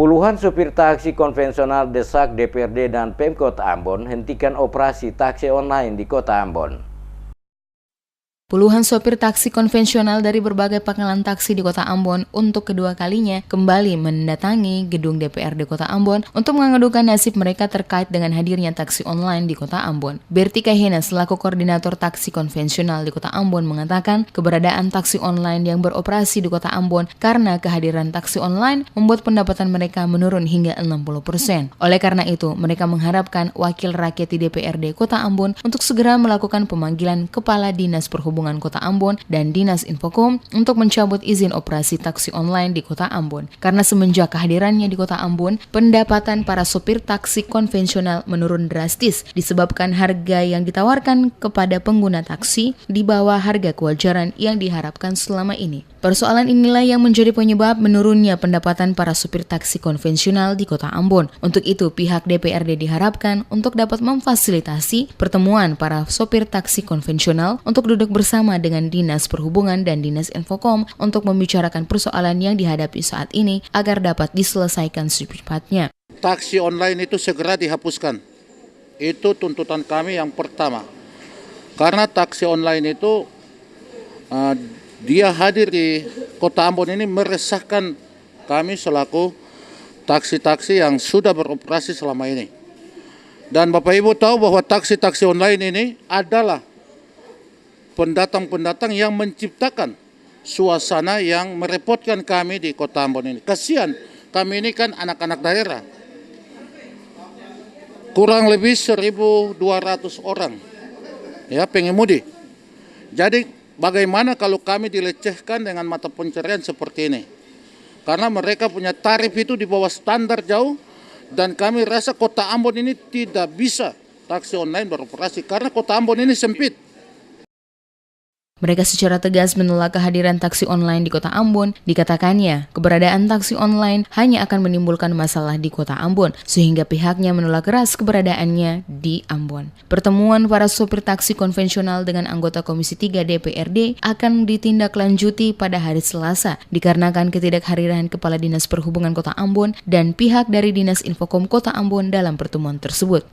Puluhan supir taksi konvensional desak DPRD dan Pemkot Ambon hentikan operasi taksi online di Kota Ambon. Puluhan sopir taksi konvensional dari berbagai pangkalan taksi di Kota Ambon untuk kedua kalinya kembali mendatangi gedung DPRD Kota Ambon untuk mengadukan nasib mereka terkait dengan hadirnya taksi online di Kota Ambon. Berti Kahena selaku koordinator taksi konvensional di Kota Ambon mengatakan keberadaan taksi online yang beroperasi di Kota Ambon karena kehadiran taksi online membuat pendapatan mereka menurun hingga 60%. Oleh karena itu, mereka mengharapkan wakil rakyat di DPRD Kota Ambon untuk segera melakukan pemanggilan Kepala Dinas Perhubungan Kota Ambon dan Dinas Infokom untuk mencabut izin operasi taksi online di Kota Ambon. Karena semenjak kehadirannya di Kota Ambon, pendapatan para sopir taksi konvensional menurun drastis disebabkan harga yang ditawarkan kepada pengguna taksi di bawah harga kewajaran yang diharapkan selama ini. Persoalan inilah yang menjadi penyebab menurunnya pendapatan para supir taksi konvensional di Kota Ambon. Untuk itu, pihak DPRD diharapkan untuk dapat memfasilitasi pertemuan para sopir taksi konvensional untuk duduk bersama dengan Dinas Perhubungan dan Dinas Infokom untuk membicarakan persoalan yang dihadapi saat ini agar dapat diselesaikan secepatnya. Taksi online itu segera dihapuskan. Itu tuntutan kami yang pertama. Karena taksi online itu dia hadir di Kota Ambon ini meresahkan kami selaku taksi-taksi yang sudah beroperasi selama ini. Dan Bapak Ibu tahu bahwa taksi-taksi online ini adalah pendatang-pendatang yang menciptakan suasana yang merepotkan kami di Kota Ambon ini. Kasihan, kami ini kan anak-anak daerah. Kurang lebih 1.200 orang ya pengemudi. Jadi bagaimana kalau kami dilecehkan dengan mata pencarian seperti ini? Karena mereka punya tarif itu di bawah standar jauh, dan kami rasa Kota Ambon ini tidak bisa taksi online beroperasi karena Kota Ambon ini sempit. Mereka secara tegas menolak kehadiran taksi online di Kota Ambon. Dikatakannya, keberadaan taksi online hanya akan menimbulkan masalah di Kota Ambon, sehingga pihaknya menolak keras keberadaannya di Ambon. Pertemuan para sopir taksi konvensional dengan anggota Komisi 3 DPRD akan ditindaklanjuti pada hari Selasa, dikarenakan ketidakhadiran Kepala Dinas Perhubungan Kota Ambon dan pihak dari Dinas Infokom Kota Ambon dalam pertemuan tersebut.